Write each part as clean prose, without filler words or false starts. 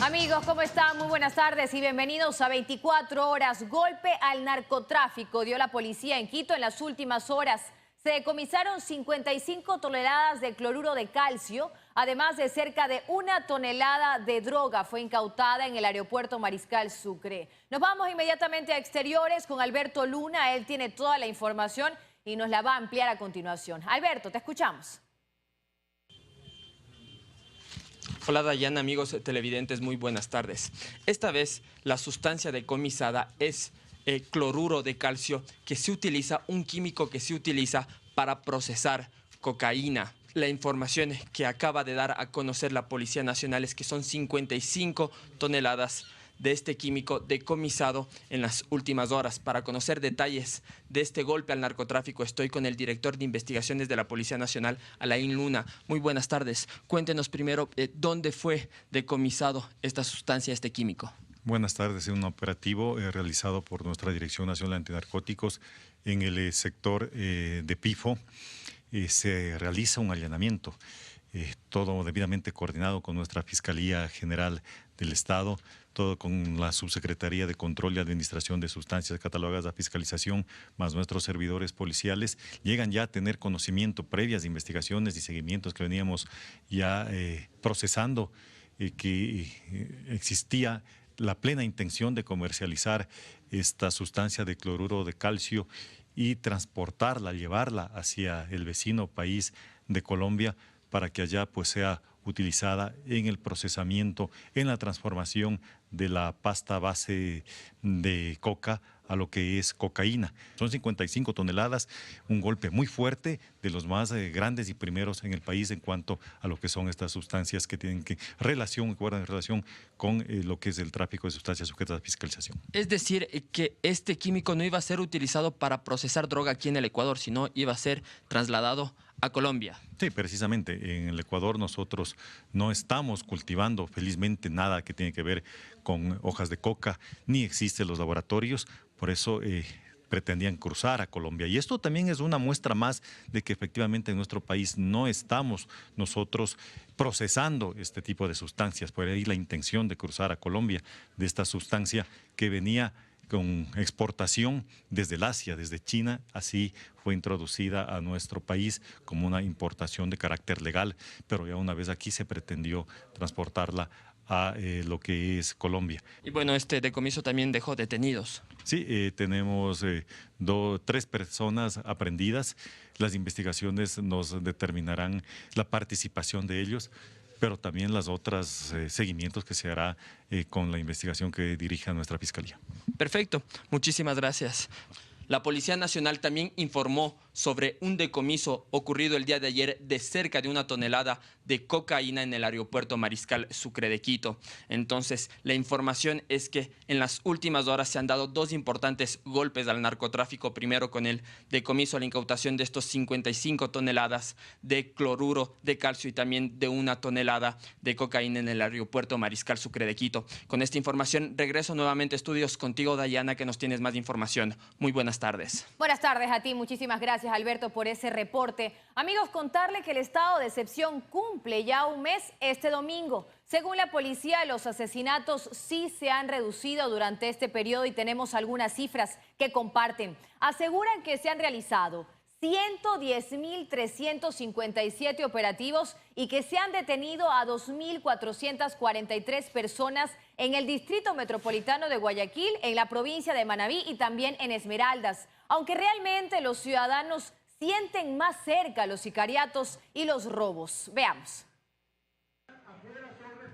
Amigos, ¿cómo están? Muy buenas tardes y bienvenidos a 24 horas. Golpe al narcotráfico dio la policía en Quito en las últimas horas. Se decomisaron 55 toneladas de cloruro de calcio, además de cerca de 1 tonelada de droga fue incautada en el aeropuerto Mariscal Sucre. Nos vamos inmediatamente a exteriores con Alberto Luna. Él tiene toda la información y nos la va a ampliar a continuación. Alberto, te escuchamos. Hola Dayana, amigos televidentes, muy buenas tardes. Esta vez la sustancia decomisada es cloruro de calcio, que se utiliza, un químico que se utiliza para procesar cocaína. La información que acaba de dar a conocer la Policía Nacional es que son 55 toneladas de este químico decomisado en las últimas horas. Para conocer detalles de este golpe al narcotráfico, estoy con el director de investigaciones de la Policía Nacional, Alain Luna. Muy buenas tardes. Cuéntenos primero dónde fue decomisado esta sustancia, este químico. Buenas tardes. En un operativo realizado por nuestra Dirección Nacional de Antinarcóticos en el sector de Pifo, se realiza un allanamiento, todo debidamente coordinado con nuestra Fiscalía General del Estado, todo con la Subsecretaría de Control y Administración de Sustancias Catalogadas a Fiscalización, más nuestros servidores policiales. Llegan ya a tener conocimiento previas de investigaciones y seguimientos que veníamos ya procesando, que existía la plena intención de comercializar esta sustancia de cloruro de calcio y transportarla, llevarla hacia el vecino país de Colombia para que allá pues sea utilizada en el procesamiento, en la transformación de la pasta base de coca a lo que es cocaína. Son 55 toneladas, un golpe muy fuerte, de los más grandes y primeros en el país en cuanto a lo que son estas sustancias que tienen guardan relación con lo que es el tráfico de sustancias sujetas a fiscalización. Es decir, que este químico no iba a ser utilizado para procesar droga aquí en el Ecuador, sino iba a ser trasladado a Colombia. Sí, precisamente. En el Ecuador nosotros no estamos cultivando felizmente nada que tiene que ver con hojas de coca, ni existen los laboratorios, por eso pretendían cruzar a Colombia. Y esto también es una muestra más de que efectivamente en nuestro país no estamos nosotros procesando este tipo de sustancias. Por ahí la intención de cruzar a Colombia de esta sustancia que venía con exportación desde el Asia, desde China, así fue introducida a nuestro país como una importación de carácter legal, pero ya una vez aquí se pretendió transportarla a lo que es Colombia. Y bueno, este decomiso también dejó detenidos. Sí, tenemos 3 personas aprehendidas. Las investigaciones nos determinarán la participación de ellos, pero también las otras seguimientos que se hará con la investigación que dirige nuestra Fiscalía. Perfecto, muchísimas gracias. La Policía Nacional también informó sobre un decomiso ocurrido el día de ayer de cerca de 1 tonelada de cocaína en el aeropuerto Mariscal Sucre de Quito. Entonces, la información es que en las últimas horas se han dado 2 importantes golpes al narcotráfico. Primero con el decomiso, la incautación de estos 55 toneladas de cloruro de calcio y también de 1 tonelada de cocaína en el aeropuerto Mariscal Sucre de Quito. Con esta información regreso nuevamente a estudios contigo, Dayana, que nos tienes más información. Muy buenas tardes. Buenas tardes a ti, muchísimas gracias Alberto por ese reporte. Amigos, contarle que el estado de excepción cumple ya un mes este domingo. Según la policía, los asesinatos sí se han reducido durante este periodo y tenemos algunas cifras que comparten. Aseguran que se han realizado 110.357 operativos y que se han detenido a 2.443 personas en el Distrito Metropolitano de Guayaquil, en la provincia de Manabí y también en Esmeraldas. Aunque realmente los ciudadanos sienten más cerca los sicariatos y los robos. Veamos.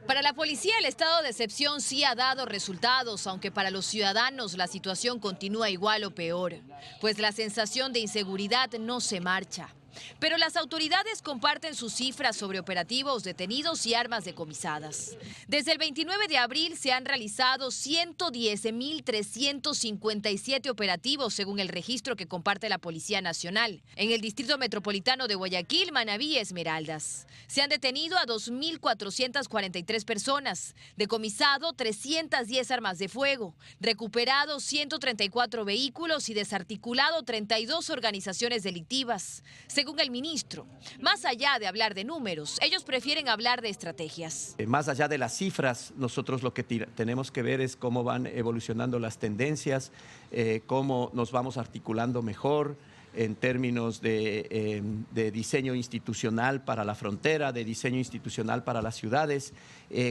Para la policía el estado de excepción sí ha dado resultados, aunque para los ciudadanos la situación continúa igual o peor, pues la sensación de inseguridad no se marcha. Pero las autoridades comparten sus cifras sobre operativos, detenidos y armas decomisadas. Desde el 29 de abril se han realizado 110.357 operativos, según el registro que comparte la Policía Nacional, en el Distrito Metropolitano de Guayaquil, Manabí y Esmeraldas. Se han detenido a 2.443 personas, decomisado 310 armas de fuego, recuperado 134 vehículos y desarticulado 32 organizaciones delictivas. Según el ministro, más allá de hablar de números, ellos prefieren hablar de estrategias. Más allá de las cifras, nosotros lo que tenemos que ver es cómo van evolucionando las tendencias, cómo nos vamos articulando mejor en términos de diseño institucional para la frontera, de diseño institucional para las ciudades,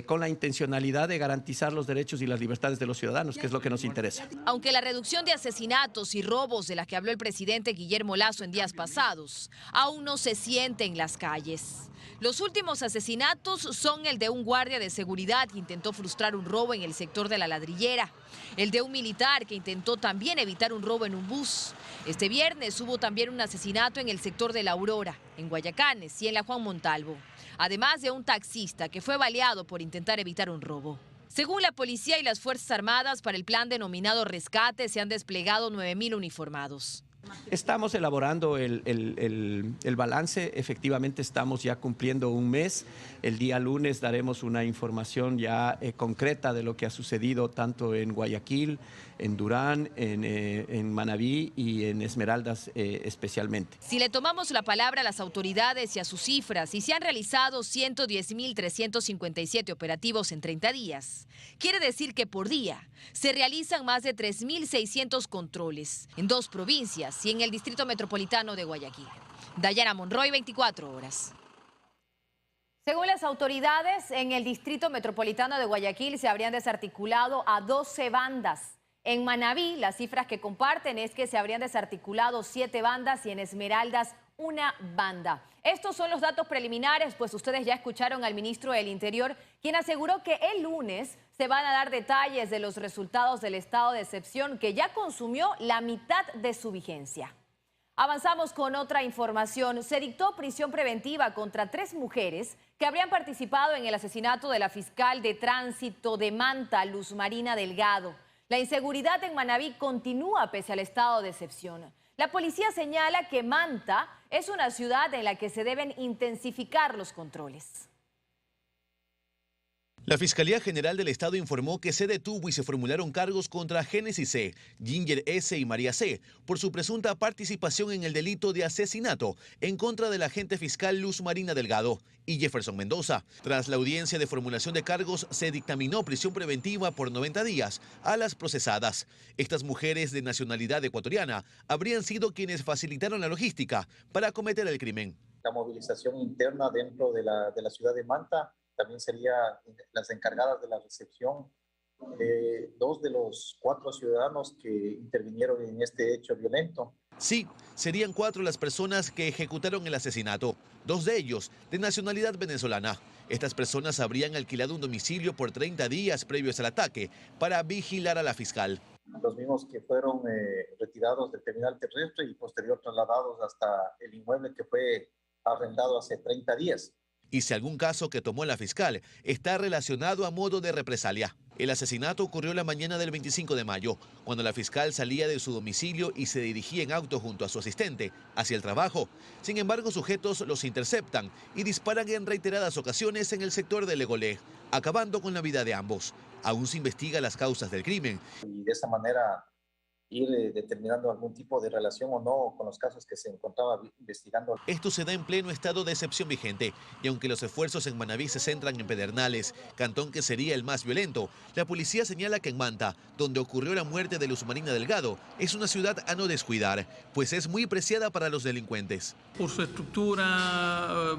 con la intencionalidad de garantizar los derechos y las libertades de los ciudadanos, que es lo que nos interesa. Aunque la reducción de asesinatos y robos de la que habló el presidente Guillermo Lasso en días pasados, aún no se siente en las calles. Los últimos asesinatos son el de un guardia de seguridad que intentó frustrar un robo en el sector de La Ladrillera, el de un militar que intentó también evitar un robo en un bus. Este viernes hubo también un asesinato en el sector de La Aurora, en Guayacanes y en la Juan Montalvo, además de un taxista que fue baleado por intentar evitar un robo. Según la policía y las Fuerzas Armadas, para el plan denominado Rescate se han desplegado 9.000 uniformados. Estamos elaborando el balance, efectivamente estamos ya cumpliendo un mes. El día lunes daremos una información ya concreta de lo que ha sucedido tanto en Guayaquil, en Durán, en Manabí y en Esmeraldas especialmente. Si le tomamos la palabra a las autoridades y a sus cifras, y se han realizado 110.357 operativos en 30 días, quiere decir que por día se realizan más de 3.600 controles en 2 provincias y en el Distrito Metropolitano de Guayaquil. Dayana Monroy, 24 horas. Según las autoridades, en el Distrito Metropolitano de Guayaquil se habrían desarticulado a 12 bandas. En Manabí, las cifras que comparten es que se habrían desarticulado 7 bandas y en Esmeraldas 1 banda. Estos son los datos preliminares, pues ustedes ya escucharon al ministro del Interior, quien aseguró que el lunes se van a dar detalles de los resultados del estado de excepción, que ya consumió la mitad de su vigencia. Avanzamos con otra información. Se dictó prisión preventiva contra 3 mujeres que habrían participado en el asesinato de la fiscal de tránsito de Manta, Luz Marina Delgado. La inseguridad en Manabí continúa pese al estado de excepción. La policía señala que Manta es una ciudad en la que se deben intensificar los controles. La Fiscalía General del Estado informó que se detuvo y se formularon cargos contra Génesis C., Ginger S. y María C. por su presunta participación en el delito de asesinato en contra del agente fiscal Luz Marina Delgado y Jefferson Mendoza. Tras la audiencia de formulación de cargos, se dictaminó prisión preventiva por 90 días a las procesadas. Estas mujeres de nacionalidad ecuatoriana habrían sido quienes facilitaron la logística para cometer el crimen. La movilización interna dentro de la ciudad de Manta también serían las encargadas de la recepción de 2 de los 4 ciudadanos que intervinieron en este hecho violento. Sí, serían 4 las personas que ejecutaron el asesinato, 2 de ellos de nacionalidad venezolana. Estas personas habrían alquilado un domicilio por 30 días previos al ataque para vigilar a la fiscal. Los mismos que fueron retirados del terminal terrestre y posterior trasladados hasta el inmueble que fue arrendado hace 30 días. Y si algún caso que tomó la fiscal está relacionado a modo de represalia. El asesinato ocurrió la mañana del 25 de mayo, cuando la fiscal salía de su domicilio y se dirigía en auto junto a su asistente hacia el trabajo. Sin embargo, sujetos los interceptan y disparan en reiteradas ocasiones en el sector de Legolé, acabando con la vida de ambos. Aún se investiga las causas del crimen. Y de esa manera ir determinando algún tipo de relación o no con los casos que se encontraba investigando. Esto se da en pleno estado de excepción vigente, y aunque los esfuerzos en Manabí se centran en Pedernales, cantón que sería el más violento, la policía señala que en Manta, donde ocurrió la muerte de Luz Marina Delgado, es una ciudad a no descuidar, pues es muy preciada para los delincuentes. Por su estructura,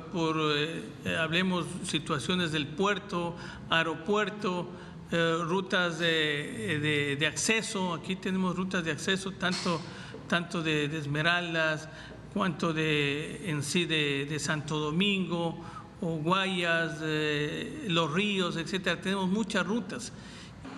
hablemos situaciones del puerto, aeropuerto, rutas de acceso. Aquí tenemos rutas de acceso tanto de Esmeraldas cuanto de Santo Domingo o Guayas, Los Ríos, etcétera. Tenemos muchas rutas.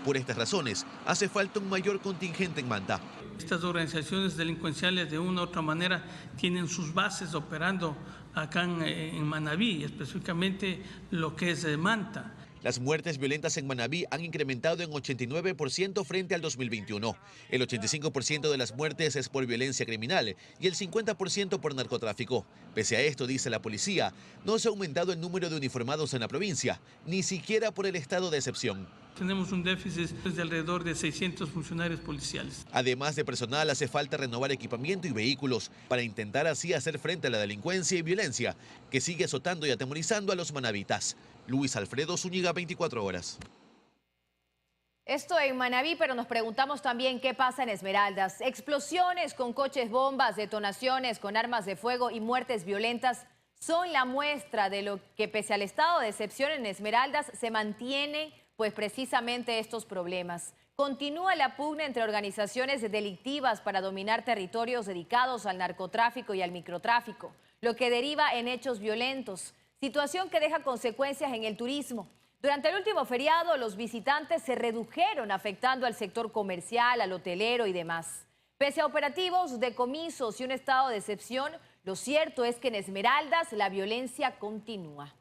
Por estas razones, hace falta un mayor contingente en Manta. Estas organizaciones delincuenciales de una u otra manera tienen sus bases operando acá en Manabí, específicamente lo que es Manta. Las muertes violentas en Manabí han incrementado en 89% frente al 2021. El 85% de las muertes es por violencia criminal y el 50% por narcotráfico. Pese a esto, dice la policía, no se ha aumentado el número de uniformados en la provincia, ni siquiera por el estado de excepción. Tenemos un déficit de alrededor de 600 funcionarios policiales. Además de personal, hace falta renovar equipamiento y vehículos para intentar así hacer frente a la delincuencia y violencia que sigue azotando y atemorizando a los manavitas. Luis Alfredo Zúñiga, 24 horas. Esto en Manabí, pero nos preguntamos también qué pasa en Esmeraldas. Explosiones con coches bombas, detonaciones con armas de fuego y muertes violentas son la muestra de lo que, pese al estado de excepción en Esmeraldas, se mantiene pues precisamente estos problemas. Continúa la pugna entre organizaciones delictivas para dominar territorios dedicados al narcotráfico y al microtráfico, lo que deriva en hechos violentos, situación que deja consecuencias en el turismo. Durante el último feriado, los visitantes se redujeron, afectando al sector comercial, al hotelero y demás. Pese a operativos, decomisos y un estado de excepción, lo cierto es que en Esmeraldas la violencia continúa.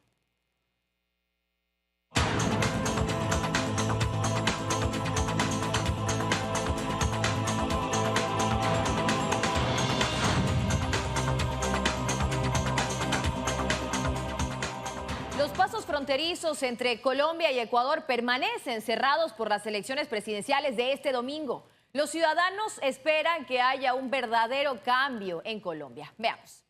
Los pasos fronterizos entre Colombia y Ecuador permanecen cerrados por las elecciones presidenciales de este domingo. Los ciudadanos esperan que haya un verdadero cambio en Colombia. Veamos.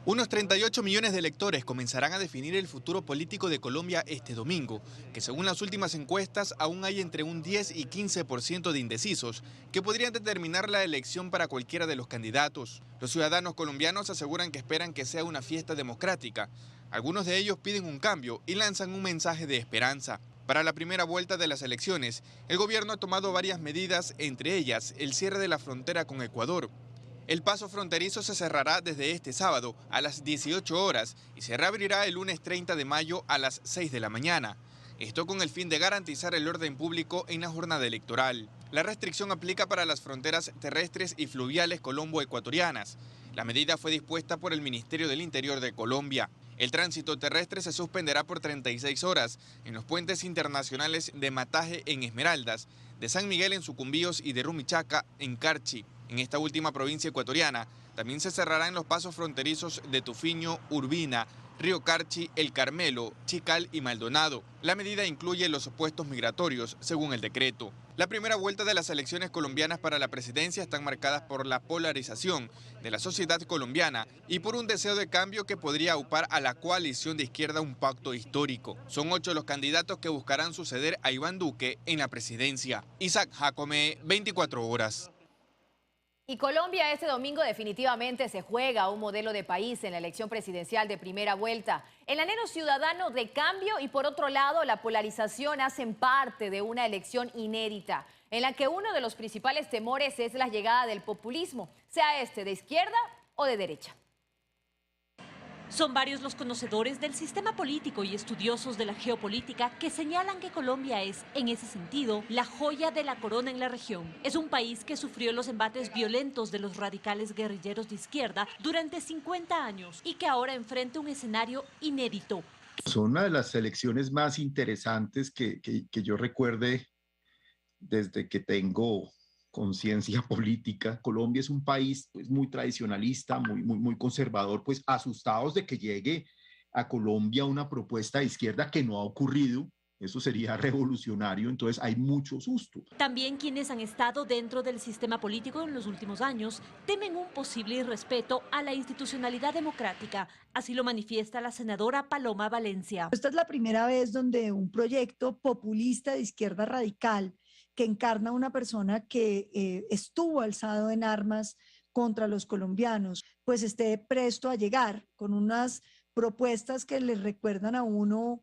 Unos 38 millones de electores comenzarán a definir el futuro político de Colombia este domingo, que según las últimas encuestas aún hay entre un 10 y 15% de indecisos que podrían determinar la elección para cualquiera de los candidatos. Los ciudadanos colombianos aseguran que esperan que sea una fiesta democrática. Algunos de ellos piden un cambio y lanzan un mensaje de esperanza. Para la primera vuelta de las elecciones, el gobierno ha tomado varias medidas, entre ellas el cierre de la frontera con Ecuador. El paso fronterizo se cerrará desde este sábado a las 18 horas y se reabrirá el lunes 30 de mayo a las 6 de la mañana. Esto con el fin de garantizar el orden público en la jornada electoral. La restricción aplica para las fronteras terrestres y fluviales colombo-ecuatorianas. La medida fue dispuesta por el Ministerio del Interior de Colombia. El tránsito terrestre se suspenderá por 36 horas en los puentes internacionales de Mataje en Esmeraldas, de San Miguel en Sucumbíos y de Rumichaca en Carchi. En esta última provincia ecuatoriana también se cerrarán los pasos fronterizos de Tufiño, Urbina, Río Carchi, El Carmelo, Chical y Maldonado. La medida incluye los puestos migratorios, según el decreto. La primera vuelta de las elecciones colombianas para la presidencia están marcadas por la polarización de la sociedad colombiana y por un deseo de cambio que podría aupar a la coalición de izquierda un pacto histórico. Son 8 los candidatos que buscarán suceder a Iván Duque en la presidencia. Isaac Jacome, 24 horas. Y Colombia este domingo definitivamente se juega un modelo de país en la elección presidencial de primera vuelta. El anhelo ciudadano de cambio y por otro lado la polarización hacen parte de una elección inédita, en la que uno de los principales temores es la llegada del populismo, sea este de izquierda o de derecha. Son varios los conocedores del sistema político y estudiosos de la geopolítica que señalan que Colombia es, en ese sentido, la joya de la corona en la región. Es un país que sufrió los embates violentos de los radicales guerrilleros de izquierda durante 50 años y que ahora enfrenta un escenario inédito. Son una de las elecciones más interesantes que yo recuerde desde que tengo conciencia política. Colombia es un país pues, muy tradicionalista, muy conservador, pues asustados de que llegue a Colombia una propuesta de izquierda que no ha ocurrido. Eso sería revolucionario, entonces hay mucho susto. También quienes han estado dentro del sistema político en los últimos años temen un posible irrespeto a la institucionalidad democrática. Así lo manifiesta la senadora Paloma Valencia. Esta es la primera vez donde un proyecto populista de izquierda radical que encarna una persona que estuvo alzado en armas contra los colombianos, pues esté presto a llegar con unas propuestas que le recuerdan a uno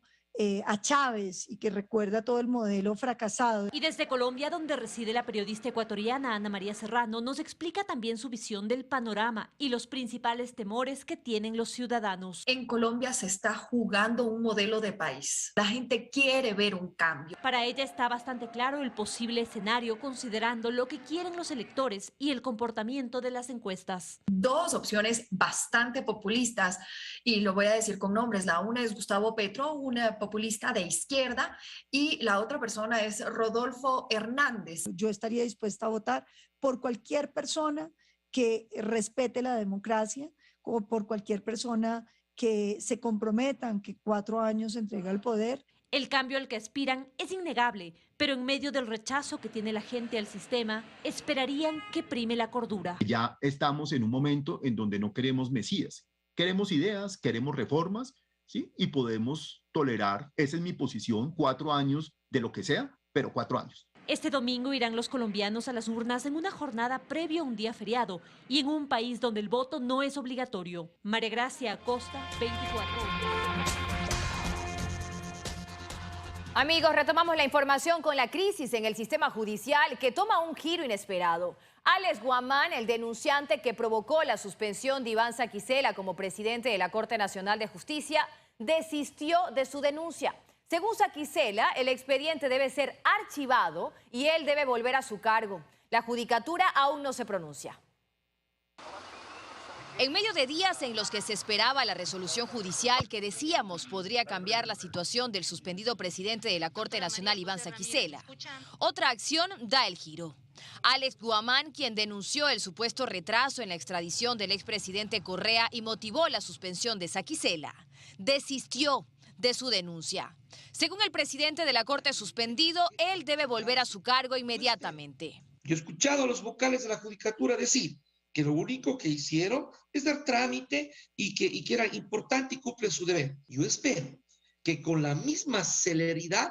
a Chávez y que recuerda todo el modelo fracasado. Y desde Colombia, donde reside la periodista ecuatoriana Ana María Serrano, nos explica también su visión del panorama y los principales temores que tienen los ciudadanos. En Colombia se está jugando un modelo de país. La gente quiere ver un cambio. Para ella está bastante claro el posible escenario, considerando lo que quieren los electores y el comportamiento de las encuestas. Dos opciones bastante populistas, y lo voy a decir con nombres. La una es Gustavo Petro, una populista de izquierda, y la otra persona es Rodolfo Hernández. Yo estaría dispuesta a votar por cualquier persona que respete la democracia, o por cualquier persona que se comprometa, que 4 años entrega el poder. El cambio al que aspiran es innegable, pero en medio del rechazo que tiene la gente al sistema, esperarían que prime la cordura. Ya estamos en un momento en donde no queremos mesías, queremos ideas, queremos reformas, ¿sí? Y podemos tolerar, esa es mi posición, 4 años de lo que sea, pero 4 años. Este domingo irán los colombianos a las urnas en una jornada previa a un día feriado y en un país donde el voto no es obligatorio. María Gracia Acosta, 24 horas. Amigos, retomamos la información con la crisis en el sistema judicial que toma un giro inesperado. Alex Guamán, el denunciante que provocó la suspensión de Iván Saquicela como presidente de la Corte Nacional de Justicia, desistió de su denuncia. Según Saquicela, el expediente debe ser archivado y él debe volver a su cargo. La judicatura aún no se pronuncia. En medio de días en los que se esperaba la resolución judicial que decíamos podría cambiar la situación del suspendido presidente de la Corte Nacional, Iván Saquicela, otra acción da el giro. Alex Guamán, quien denunció el supuesto retraso en la extradición del expresidente Correa y motivó la suspensión de Saquicela, desistió de su denuncia. Según el presidente de la Corte suspendido, él debe volver a su cargo inmediatamente. Yo he escuchado a los vocales de la Judicatura decir que lo único que hicieron es dar trámite y que era importante y cumplen su deber. Yo espero que con la misma celeridad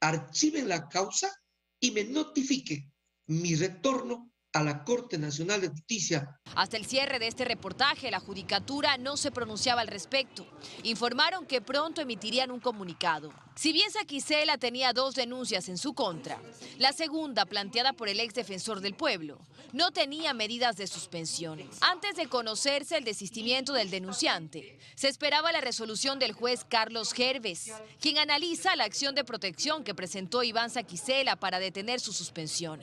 archiven la causa y me notifiquen mi retorno a la Corte Nacional de Justicia. Hasta el cierre de este reportaje, la Judicatura no se pronunciaba al respecto. Informaron que pronto emitirían un comunicado. Si bien Saquicela tenía 2 denuncias en su contra, la segunda, planteada por el ex defensor del pueblo, no tenía medidas de suspensión. Antes de conocerse el desistimiento del denunciante, se esperaba la resolución del juez Carlos Gerves, quien analiza la acción de protección que presentó Iván Saquicela para detener su suspensión.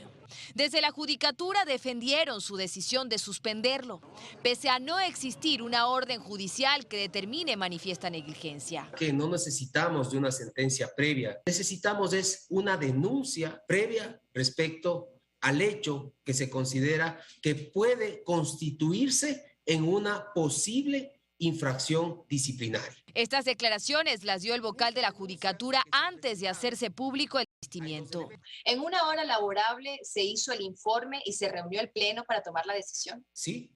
Desde la Judicatura defendieron su decisión de suspenderlo, pese a no existir una orden judicial que determine manifiesta negligencia. Que no necesitamos de una sentencia previa, necesitamos es una denuncia previa respecto al hecho que se considera que puede constituirse en una posible infracción disciplinaria. Estas declaraciones las dio el vocal de la Judicatura antes de hacerse público el desistimiento. En una hora laborable se hizo el informe y se reunió el Pleno para tomar la decisión. Sí,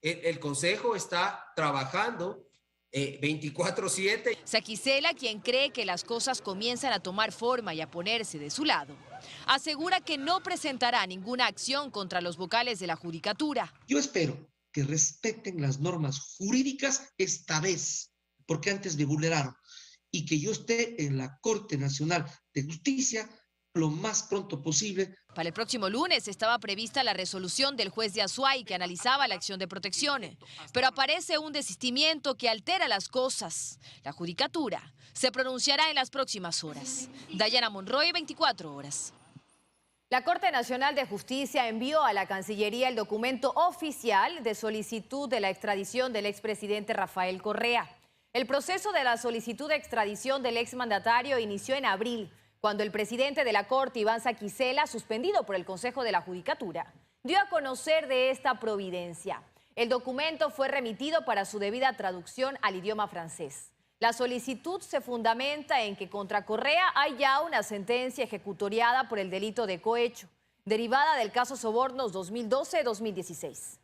el Consejo está trabajando 24/7. Saquicela, quien cree que las cosas comienzan a tomar forma y a ponerse de su lado, asegura que no presentará ninguna acción contra los vocales de la Judicatura. Yo espero que respeten las normas jurídicas esta vez, porque antes me vulneraron, y que yo esté en la Corte Nacional de Justicia lo más pronto posible. Para el próximo lunes estaba prevista la resolución del juez de Azuay que analizaba la acción de protección, pero aparece un desistimiento que altera las cosas. La Judicatura se pronunciará en las próximas horas. Dayana Monroy, 24 horas. La Corte Nacional de Justicia envió a la Cancillería el documento oficial de solicitud de la extradición del expresidente Rafael Correa. El proceso de la solicitud de extradición del exmandatario inició en abril, cuando el presidente de la Corte, Iván Saquicela, suspendido por el Consejo de la Judicatura, dio a conocer de esta providencia. El documento fue remitido para su debida traducción al idioma francés. La solicitud se fundamenta en que contra Correa hay ya una sentencia ejecutoriada por el delito de cohecho, derivada del caso Sobornos 2012-2016.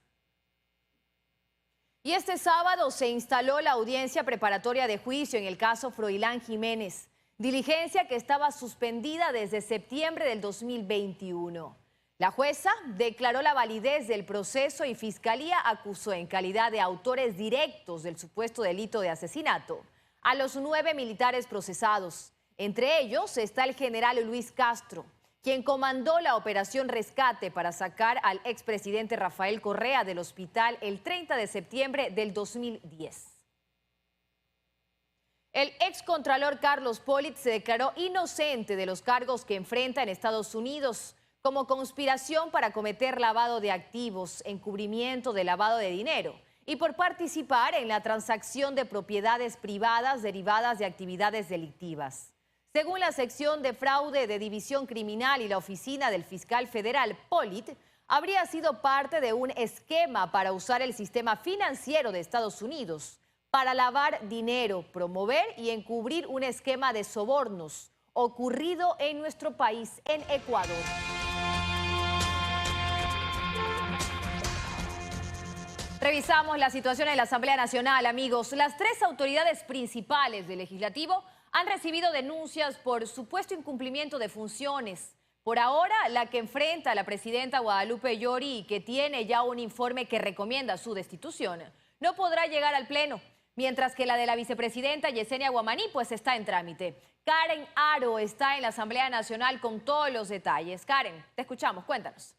Y este sábado se instaló la audiencia preparatoria de juicio en el caso Froilán Jiménez, diligencia que estaba suspendida desde septiembre del 2021. La jueza declaró la validez del proceso y Fiscalía acusó en calidad de autores directos del supuesto delito de asesinato a los 9 militares procesados. Entre ellos está el general Luis Castro, quien comandó la operación Rescate para sacar al expresidente Rafael Correa del hospital el 30 de septiembre del 2010. El excontralor Carlos Pollitt se declaró inocente de los cargos que enfrenta en Estados Unidos, como conspiración para cometer lavado de activos, encubrimiento de lavado de dinero y por participar en la transacción de propiedades privadas derivadas de actividades delictivas. Según la sección de fraude de División Criminal y la oficina del fiscal federal, Pollitt habría sido parte de un esquema para usar el sistema financiero de Estados Unidos para lavar dinero, promover y encubrir un esquema de sobornos, ocurrido en nuestro país, en Ecuador. Revisamos la situación en la Asamblea Nacional, amigos. Las tres autoridades principales del Legislativo han recibido denuncias por supuesto incumplimiento de funciones. Por ahora, la que enfrenta a la presidenta Guadalupe Llori y que tiene ya un informe que recomienda su destitución, no podrá llegar al Pleno, mientras que la de la vicepresidenta Yesenia Guamaní pues está en trámite. Karen Haro está en la Asamblea Nacional con todos los detalles. Karen, te escuchamos, cuéntanos.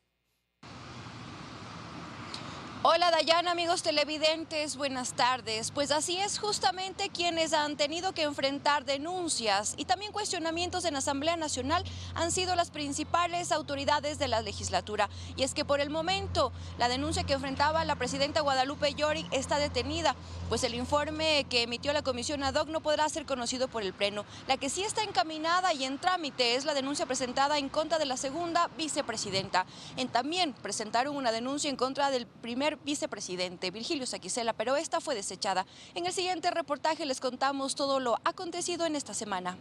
Hola Dayana, amigos televidentes, buenas tardes. Pues así es, justamente quienes han tenido que enfrentar denuncias y también cuestionamientos en la Asamblea Nacional han sido las principales autoridades de la legislatura. Y es que por el momento la denuncia que enfrentaba la presidenta Guadalupe Llori está detenida, pues el informe que emitió la comisión ad hoc no podrá ser conocido por el Pleno. La que sí está encaminada y en trámite es la denuncia presentada en contra de la segunda vicepresidenta. También presentaron una denuncia en contra del primer vicepresidente Virgilio Saquicela, pero esta fue desechada. En el siguiente reportaje les contamos todo lo acontecido en esta semana.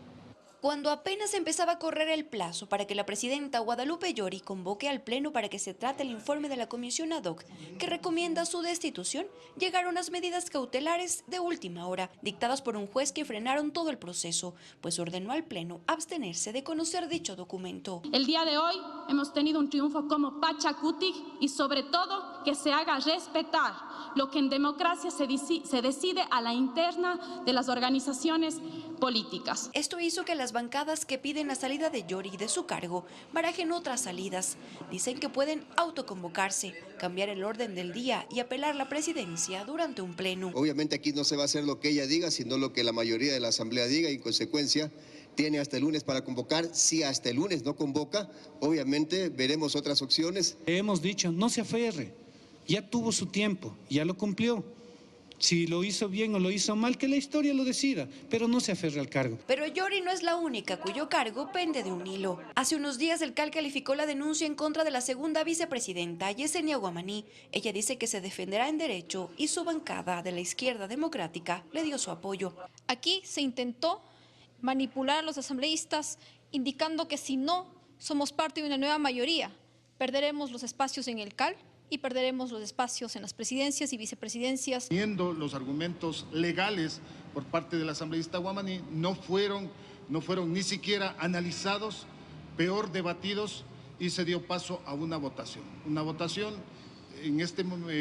Cuando apenas empezaba a correr el plazo para que la presidenta Guadalupe Llori convoque al Pleno para que se trate el informe de la comisión ad hoc que recomienda su destitución, llegaron las medidas cautelares de última hora, dictadas por un juez que frenaron todo el proceso, pues ordenó al Pleno abstenerse de conocer dicho documento. El día de hoy hemos tenido un triunfo como Pachacutic y sobre todo que se haga respetar lo que en democracia se decide a la interna de las organizaciones políticas. Esto hizo que las bancadas que piden la salida de Llori de su cargo barajen otras salidas. Dicen que pueden autoconvocarse, cambiar el orden del día y apelar la presidencia durante un pleno. Obviamente aquí no se va a hacer lo que ella diga, sino lo que la mayoría de la Asamblea diga y en consecuencia tiene hasta el lunes para convocar. Si hasta el lunes no convoca, obviamente veremos otras opciones. Hemos dicho, no se aferre, ya tuvo su tiempo, ya lo cumplió. Si lo hizo bien o lo hizo mal, que la historia lo decida, pero no se aferre al cargo. Pero Llori no es la única cuyo cargo pende de un hilo. Hace unos días el CAL calificó la denuncia en contra de la segunda vicepresidenta, Yesenia Guamaní. Ella dice que se defenderá en derecho y su bancada de la izquierda democrática le dio su apoyo. Aquí se intentó manipular a los asambleístas, indicando que si no somos parte de una nueva mayoría, perderemos los espacios en el CAL y perderemos los espacios en las presidencias y vicepresidencias. Viendo los argumentos legales por parte del asambleísta Guamaní, no fueron ni siquiera analizados, peor debatidos, y se dio paso a una votación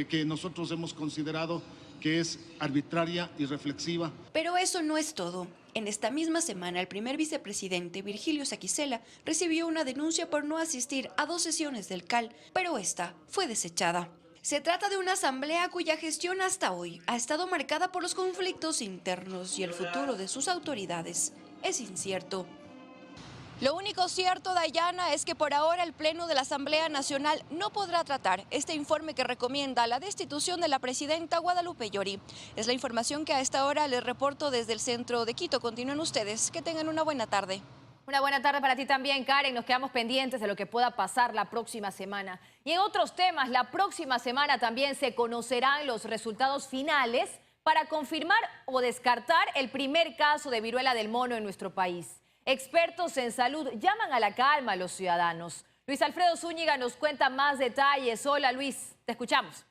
que nosotros hemos considerado que es arbitraria y reflexiva. Pero eso no es todo. En esta misma semana, el primer vicepresidente, Virgilio Saquicela, recibió una denuncia por no asistir a 2 sesiones del CAL, pero esta fue desechada. Se trata de una asamblea cuya gestión hasta hoy ha estado marcada por los conflictos internos y el futuro de sus autoridades es incierto. Lo único cierto, Dayana, es que por ahora el Pleno de la Asamblea Nacional no podrá tratar este informe que recomienda la destitución de la presidenta Guadalupe Llori. Es la información que a esta hora les reporto desde el centro de Quito. Continúen ustedes. Que tengan una buena tarde. Una buena tarde para ti también, Karen. Nos quedamos pendientes de lo que pueda pasar la próxima semana. Y en otros temas, la próxima semana también se conocerán los resultados finales para confirmar o descartar el primer caso de viruela del mono en nuestro país. Expertos en salud llaman a la calma a los ciudadanos. Luis Alfredo Zúñiga nos cuenta más detalles. Hola Luis, te escuchamos.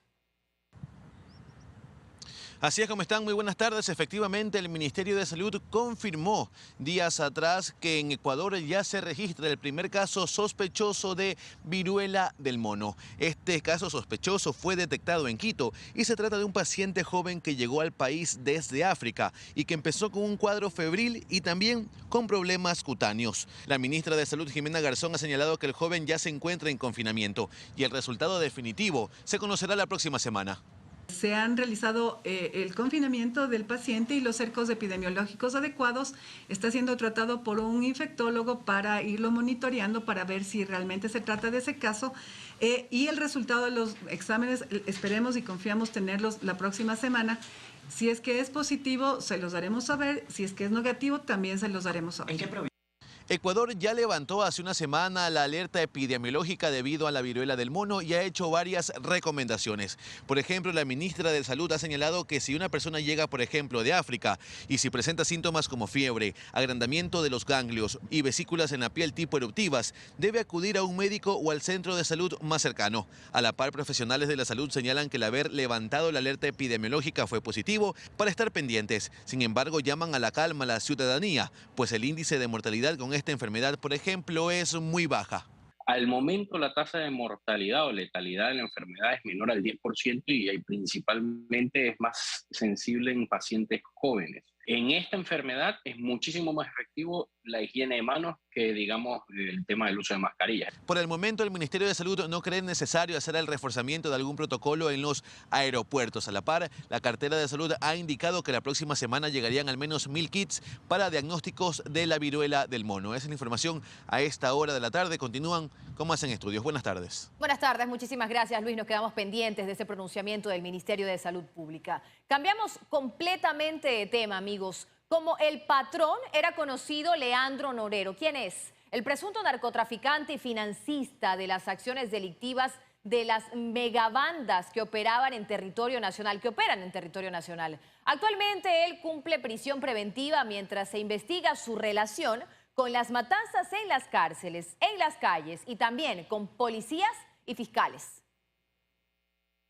Así es como están, muy buenas tardes. Efectivamente, el Ministerio de Salud confirmó días atrás que en Ecuador ya se registra el primer caso sospechoso de viruela del mono. Este caso sospechoso fue detectado en Quito y se trata de un paciente joven que llegó al país desde África y que empezó con un cuadro febril y también con problemas cutáneos. La ministra de Salud, Jimena Garzón, ha señalado que el joven ya se encuentra en confinamiento y el resultado definitivo se conocerá la próxima semana. Se han realizado el confinamiento del paciente y los cercos epidemiológicos adecuados. Está siendo tratado por un infectólogo para irlo monitoreando para ver si realmente se trata de ese caso. Y el resultado de los exámenes esperemos y confiamos tenerlos la próxima semana. Si es que es positivo, se los daremos saber. Si es que es negativo, también se los daremos saber. Ecuador ya levantó hace una semana la alerta epidemiológica debido a la viruela del mono y ha hecho varias recomendaciones. Por ejemplo, la ministra de Salud ha señalado que si una persona llega, por ejemplo, de África y si presenta síntomas como fiebre, agrandamiento de los ganglios y vesículas en la piel tipo eruptivas, debe acudir a un médico o al centro de salud más cercano. A la par, profesionales de la salud señalan que el haber levantado la alerta epidemiológica fue positivo para estar pendientes. Sin embargo, llaman a la calma a la ciudadanía, pues el índice de mortalidad con esta enfermedad, por ejemplo, es muy baja. Al momento la tasa de mortalidad o letalidad de la enfermedad es menor al 10% y principalmente es más sensible en pacientes jóvenes. En esta enfermedad es muchísimo más efectivo la higiene de manos que, digamos, el tema del uso de mascarillas. Por el momento, el Ministerio de Salud no cree necesario hacer el reforzamiento de algún protocolo en los aeropuertos. A la par, la cartera de salud ha indicado que la próxima semana llegarían al menos 1000 kits para diagnósticos de la viruela del mono. Esa es la información a esta hora de la tarde. Continúan con más en estudios. Buenas tardes. Buenas tardes, muchísimas gracias, Luis. Nos quedamos pendientes de ese pronunciamiento del Ministerio de Salud Pública. Cambiamos completamente de tema, amigos. Como el patrón era conocido Leandro Norero. ¿Quién es? El presunto narcotraficante y financista de las acciones delictivas de las megabandas que operan en territorio nacional. Actualmente él cumple prisión preventiva mientras se investiga su relación con las matanzas en las cárceles, en las calles y también con policías y fiscales.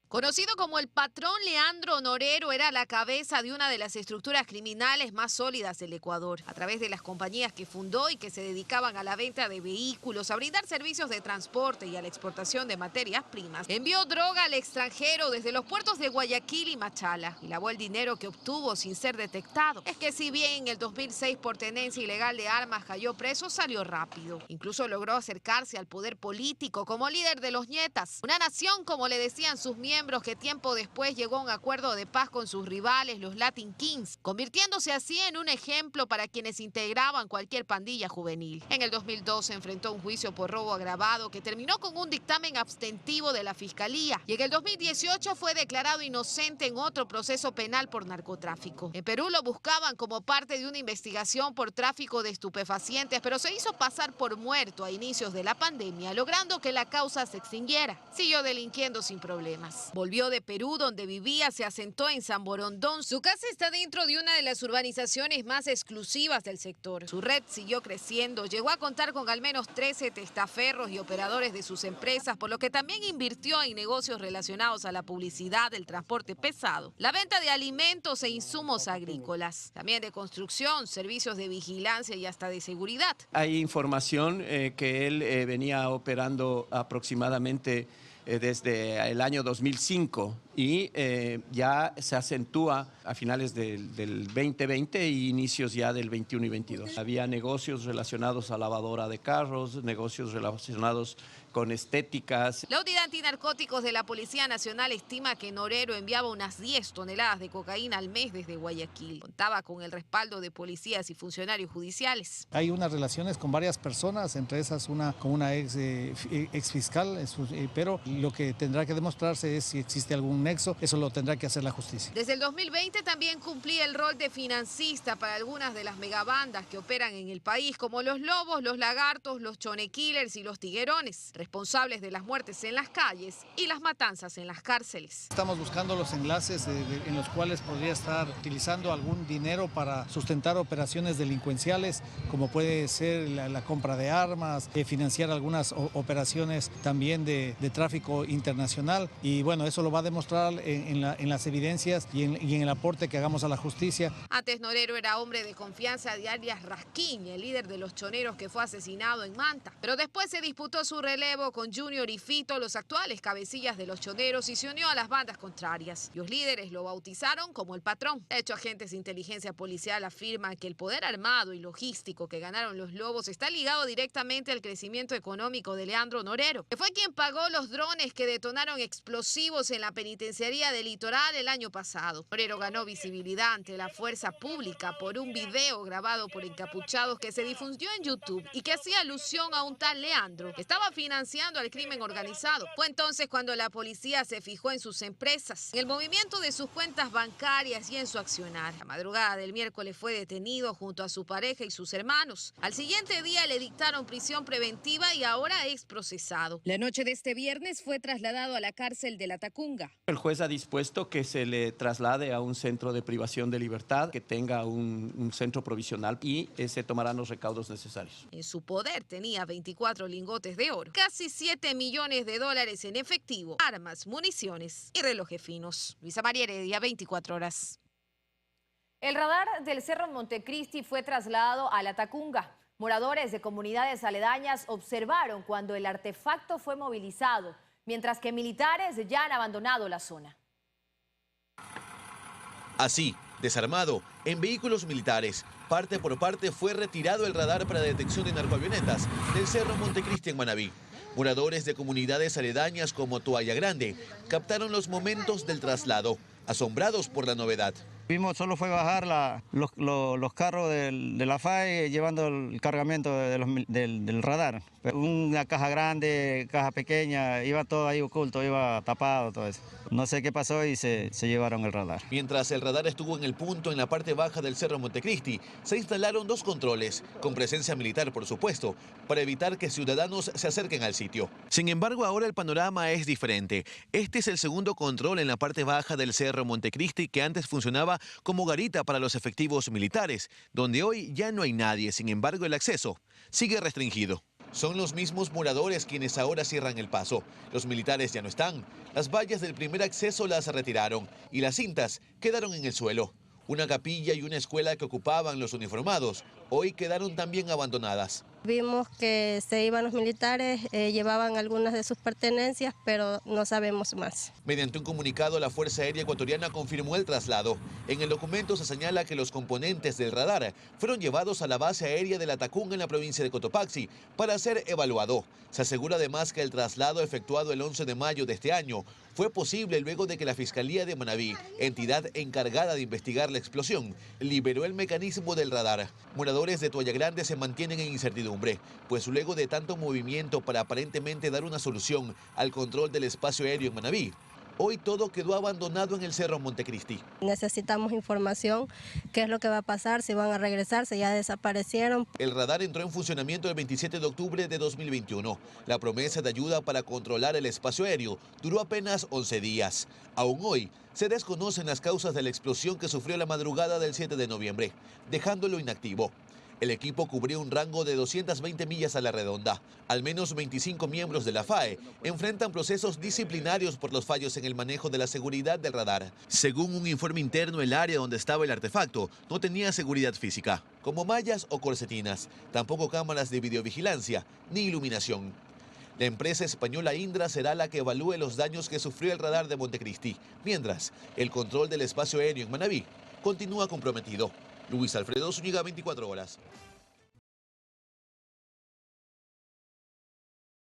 Conocido como el patrón, Leandro Norero era la cabeza de una de las estructuras criminales más sólidas del Ecuador. A través de las compañías que fundó y que se dedicaban a la venta de vehículos, a brindar servicios de transporte y a la exportación de materias primas, envió droga al extranjero desde los puertos de Guayaquil y Machala y lavó el dinero que obtuvo sin ser detectado. Es que si bien en el 2006 por tenencia ilegal de armas cayó preso, salió rápido. Incluso logró acercarse al poder político como líder de los Ñetas, una nación, como le decían sus miembros, que tiempo después llegó a un acuerdo de paz con sus rivales, los Latin Kings, convirtiéndose así en un ejemplo para quienes integraban cualquier pandilla juvenil. En el 2002 se enfrentó a un juicio por robo agravado que terminó con un dictamen abstentivo de la Fiscalía y en el 2018 fue declarado inocente en otro proceso penal por narcotráfico. En Perú lo buscaban como parte de una investigación por tráfico de estupefacientes, pero se hizo pasar por muerto a inicios de la pandemia, logrando que la causa se extinguiera. Siguió delinquiendo sin problemas. Volvió de Perú, donde vivía, se asentó en San Borondón. Su casa está dentro de una de las urbanizaciones más exclusivas del sector. Su red siguió creciendo, llegó a contar con al menos 13 testaferros y operadores de sus empresas, por lo que también invirtió en negocios relacionados a la publicidad, el transporte pesado, la venta de alimentos e insumos agrícolas, también de construcción, servicios de vigilancia y hasta de seguridad. Hay información que él venía operando aproximadamente desde el año 2005 y ya se acentúa a finales del 2020 e inicios ya del 21 y 22. Había negocios relacionados a lavadora de carros, negocios relacionados con estéticas. La Unidad Antinarcóticos de la Policía Nacional estima que Norero enviaba unas 10 toneladas de cocaína al mes desde Guayaquil. Contaba con el respaldo de policías y funcionarios judiciales. Hay unas relaciones con varias personas, entre esas con una ex fiscal, pero lo que tendrá que demostrarse es si existe algún nexo, eso lo tendrá que hacer la justicia. Desde el 2020 también cumplía el rol de financista para algunas de las megabandas que operan en el país, como los Lobos, los Lagartos, los Chone Killers y los Tiguerones, responsables de las muertes en las calles y las matanzas en las cárceles. Estamos buscando los enlaces en los cuales podría estar utilizando algún dinero para sustentar operaciones delincuenciales, como puede ser la compra de armas, financiar algunas operaciones también de tráfico internacional. Y bueno, eso lo va a demostrar en las evidencias y en el aporte que hagamos a la justicia. Antes Norero era hombre de confianza de alias Rasquiñ, el líder de los choneros que fue asesinado en Manta. Pero después se disputó su relevo con Junior y Fito, los actuales cabecillas de los choneros, y se unió a las bandas contrarias. Los líderes lo bautizaron como el patrón. De hecho, agentes de inteligencia policial afirman que el poder armado y logístico que ganaron los Lobos está ligado directamente al crecimiento económico de Leandro Norero, que fue quien pagó los drones que detonaron explosivos en la penitenciaria Penitenciaría del Litoral el año pasado. Norero ganó visibilidad ante la fuerza pública por un video grabado por encapuchados que se difundió en YouTube y que hacía alusión a un tal Leandro que estaba financiando al crimen organizado. Fue entonces cuando la policía se fijó en sus empresas, en el movimiento de sus cuentas bancarias y en su accionar. La madrugada del miércoles fue detenido junto a su pareja y sus hermanos. Al siguiente día le dictaron prisión preventiva y ahora es procesado. La noche de este viernes fue trasladado a la cárcel de La Tacunga. El juez ha dispuesto que se le traslade a un centro de privación de libertad, que tenga un centro provisional y se tomarán los recaudos necesarios. En su poder tenía 24 lingotes de oro, casi 7 millones de dólares en efectivo, armas, municiones y relojes finos. Luisa María Heredia, 24 horas. El radar del Cerro Montecristi fue trasladado a La Tacunga. Moradores de comunidades aledañas observaron cuando el artefacto fue movilizado, mientras que militares ya han abandonado la zona. Así, desarmado, en vehículos militares, parte por parte fue retirado el radar para detección de narcoavionetas del Cerro Montecristi en Manabí. Moradores de comunidades aledañas como Toalla Grande captaron los momentos del traslado, asombrados por la novedad. Vimos, solo fue bajar los carros de la FAE llevando el cargamento del radar. Una caja grande, caja pequeña, iba todo ahí oculto, iba tapado, todo eso. No sé qué pasó y se llevaron el radar. Mientras el radar estuvo en el punto en la parte baja del Cerro Montecristi, se instalaron 2 controles, con presencia militar por supuesto, para evitar que ciudadanos se acerquen al sitio. Sin embargo, ahora el panorama es diferente. Este es el segundo control en la parte baja del Cerro Montecristi que antes funcionaba como garita para los efectivos militares, donde hoy ya no hay nadie. Sin embargo, el acceso sigue restringido. Son los mismos moradores quienes ahora cierran el paso. Los militares ya no están. Las vallas del primer acceso las retiraron y las cintas quedaron en el suelo. Una capilla y una escuela que ocupaban los uniformados hoy quedaron también abandonadas. Vimos que se iban los militares, llevaban algunas de sus pertenencias, pero no sabemos más. Mediante un comunicado, la Fuerza Aérea Ecuatoriana confirmó el traslado. En el documento se señala que los componentes del radar fueron llevados a la base aérea de La Tacunga en la provincia de Cotopaxi para ser evaluado. Se asegura además que el traslado efectuado el 11 de mayo de este año fue posible luego de que la Fiscalía de Manabí, entidad encargada de investigar la explosión, liberó el mecanismo del radar. Moradores de Toalla Grande se mantienen en incertidumbre, pues luego de tanto movimiento para aparentemente dar una solución al control del espacio aéreo en Manabí, hoy todo quedó abandonado en el Cerro Montecristi. Necesitamos información, qué es lo que va a pasar, si van a regresar, si ya desaparecieron. El radar entró en funcionamiento el 27 de octubre de 2021. La promesa de ayuda para controlar el espacio aéreo duró apenas 11 días. Aún hoy se desconocen las causas de la explosión que sufrió la madrugada del 7 de noviembre, dejándolo inactivo. El equipo cubrió un rango de 220 millas a la redonda. Al menos 25 miembros de la FAE enfrentan procesos disciplinarios por los fallos en el manejo de la seguridad del radar. Según un informe interno, el área donde estaba el artefacto no tenía seguridad física, como mallas o corsetinas, tampoco cámaras de videovigilancia ni iluminación. La empresa española Indra será la que evalúe los daños que sufrió el radar de Montecristi, mientras el control del espacio aéreo en Manabí continúa comprometido. Luis Alfredo Zúñiga, 24 horas.